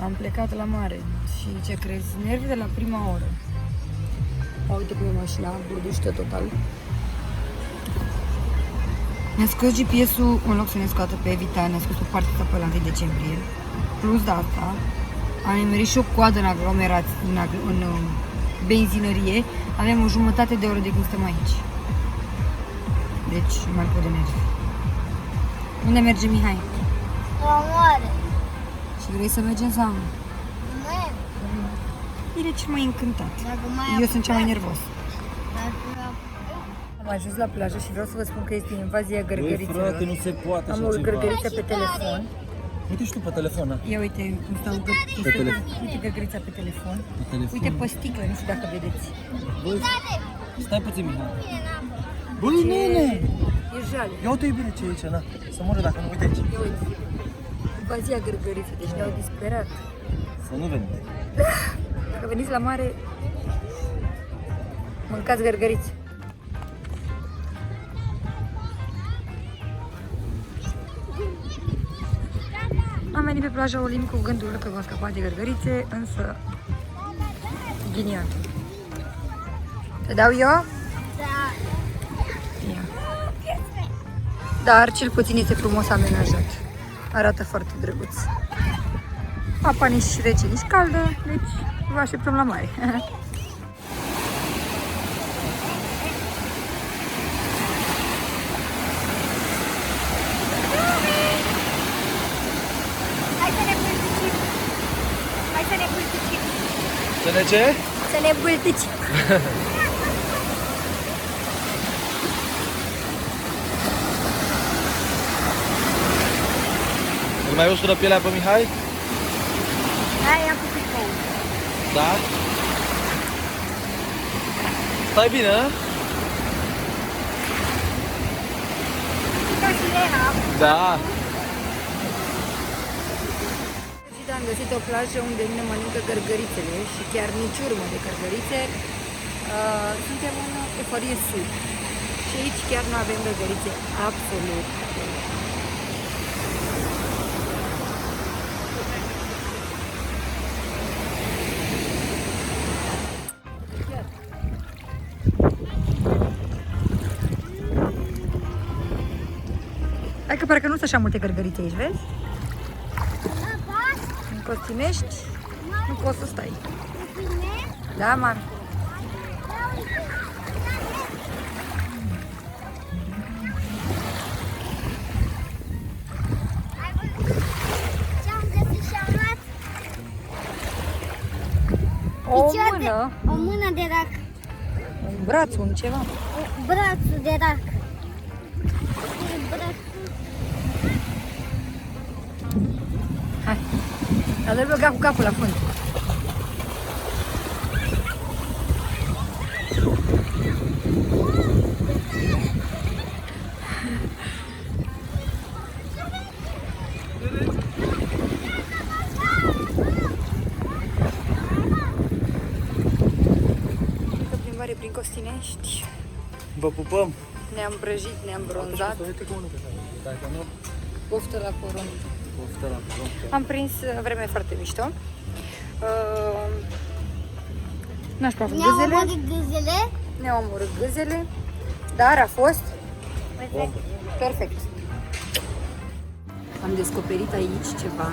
Am plecat la mare și ce crezi, nervi de la prima oră. Uite cum e mașina, burduștă total. Ne-a scos GPS-ul, în loc să ne scoată pe Evita, ne-a scos pe partea asta pe la 1 decembrie. Plus de asta, am nimerit și o coadă în aglomerație, în benzinărie. Avem o jumătate de oră de când stăm aici. Deci, nu mai pot de merge. Unde merge Mihai? La mare. Și vrei să mergem sau nu? Merg. El e cel mai încântat. Dacă mai Eu sunt cea mai nervos. Dacă Am ajuns la plajă și vreau să vă spun că este invazia gărgărițelor. Frate, nu se poate Am așa o ceva. gărgăriță pe telefon. Uite și tu pe telefon. Ia uite cum stau uite gărgărița pe telefon. Pe telefon. Uite pe sticlă, nu știu dacă vedeți. Băi, stai puțin, Mihai. Băi, nene! E jale. Ia uite bine ce e aici, na. Să moră dacă nu uite aici. Ia uite. Invazia gărgăriței, deci ne-au disperat. Să nu venim. Dacă veniți la mare, mâncați gărgăriți. Am venit pe plaja Olim cu gândul că vom scăpa de gărgărițe, însă ghinion. Te dau eu? Da. Ia. Dar cel puțin este frumos amenajat. Arată foarte drăguț. Apa nici rece, nici caldă, deci vă așteptăm la mare. Hai să ne bâlticim. Hai să ne bâlticim. Să ne ce? Să ne bâlticim. Îl mai ustură pielea pe Mihai? Hai, am făcut pou. Da? Stai bine, a? Ca sirena. Da. Am găsit o plajă unde nu ne mănâncă gărgărițele și chiar nici urmă de gărgărițe. Suntem în Eforie Sud și aici chiar nu avem gărgărițe absolut. Hai că parcă nu sunt așa multe gărgărițe aici, vezi? În Costinești, nu poți să stai. Da, mami? Ce-am găsit și am luat? O Picior mână, de, o mână de rac. un braț, un ceva. Brațul de rac. Brațul. Hai, dar dă-l băga cu capul la fund. Mică plimbare prin Costinești. Vă pupăm. Ne-am prăjit, ne-am bronzat. Uite cum nu dacă nu, Poftă la coron. poftă la poftă. Am prins vreme foarte mișto. N-aș praf Ne-au gâzele. omorât gâzele. Ne-au omorât gâzele. Dar a fost Perfect. perfect. Am descoperit aici ceva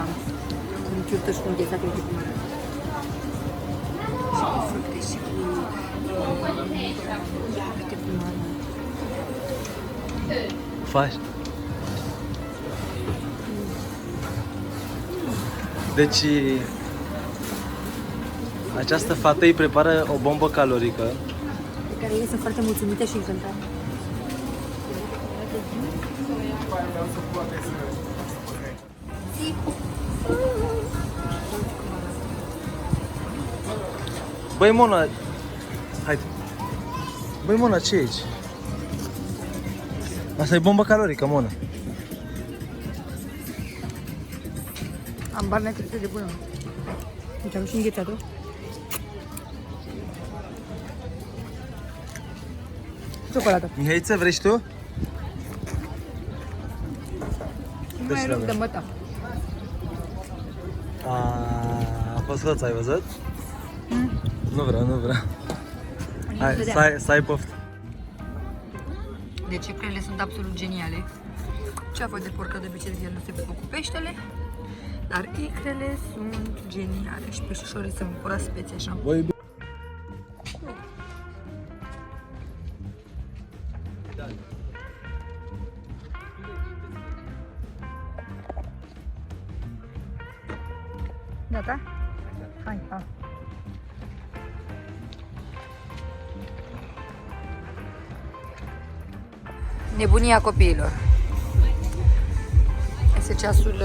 un chiurtăș cu înghețat, uite cum arată. Și cu fructe și cu... Ia uite cum arată. Faci. Deci, această fată îi prepară o bombă calorică. Pe care ei sunt foarte mulțumite și încântate. Băi, Mona, haide. Băi, Mona, ce e aici? Asta e bomba calorică, Mona. Am bani necrete de bună. Uite, am și înghețatul. Ciocolată. Mihaiță, vrei și tu? Nu mai e loc de măta. A, fost hoț, ai văzut? Nu vreau, nu vreau. Hai, să ai poftă. Deci icrele sunt absolut geniale. Ceafă de porcă de obicei el nu se pupă cu peștele, dar icrele sunt geniale și peștișorii sunt proaspeți așa. Voi Gata? Hai, ha. Nebunia copiilor. Este ceasul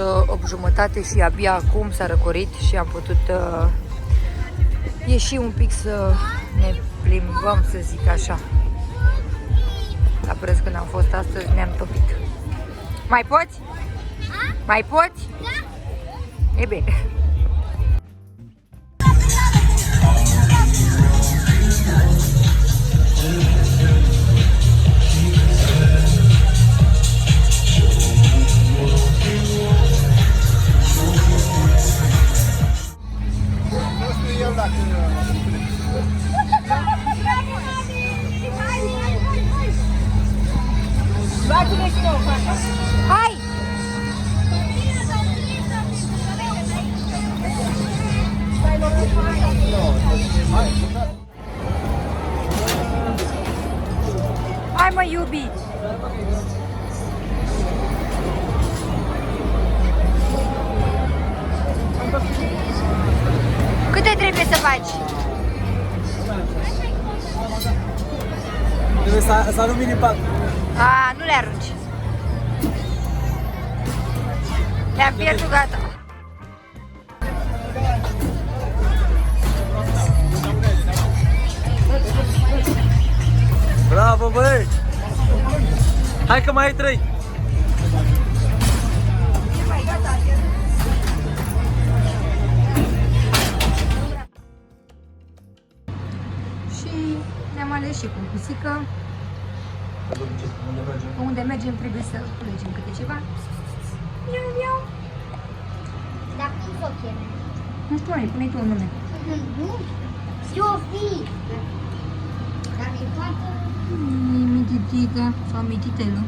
8:30 și abia acum s-a răcorit și am putut ieși un pic să ne plimbăm, să zic așa. La preț când am fost astăzi ne-am topit. Mai poți? Mai poți? Da. E bine. Hai! Hai mă iubi! Câte trebuie să faci? trebuie să arunc mini 4. A, nu le arunci. Le-am pierdut, gata. Bravo, băi! Hai că mai ai 3. Și ne-am ales și cu pisică. Unde mergem trebuie să culegem câte ceva. Miau, miau. Dar cum să o cheme? Nu știu, mai pune tu un nume. Nu? Sofie! Dacă e foarte... Mititică sau mititelu.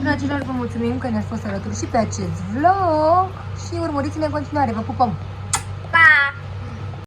Dragilor, vă mulțumim că ne-ați fost alături și pe acest vlog și urmăriți-ne în continuare. Vă pupăm!